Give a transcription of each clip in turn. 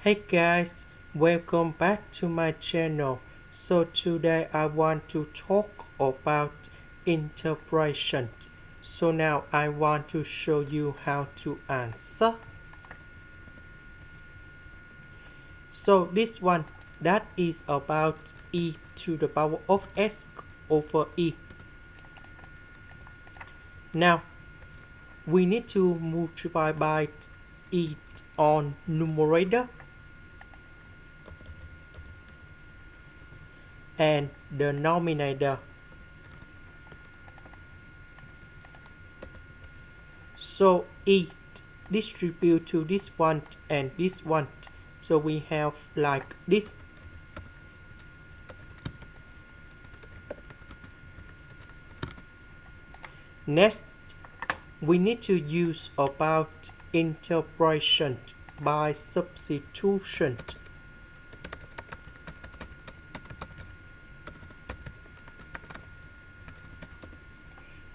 Hey guys, welcome back to my channel. So today I want to talk about interpretation. So now I want to show you how to answer. So this one, that is about e to the power of s over e. Now we need to multiply by e on numerator and the denominator. So e distribute to this one and this one. So we have like this. Next, we need to use about interpretation by substitution.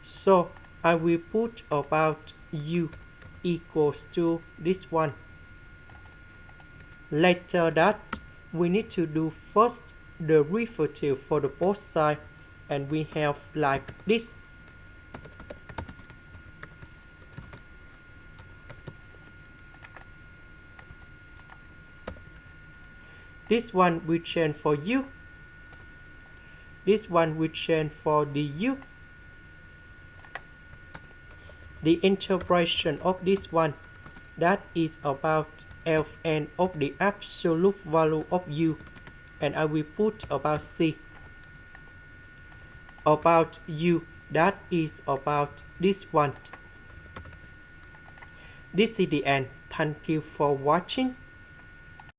So I will put about u equals to this one. Later that, we need to do first the derivative for the both sides, and we have like this. This one we change for u. This one we change for du. The interpretation of this one, that is about Ln of the absolute value of u, and I will put about c. About u, that is about this one. This is the end. Thank you for watching.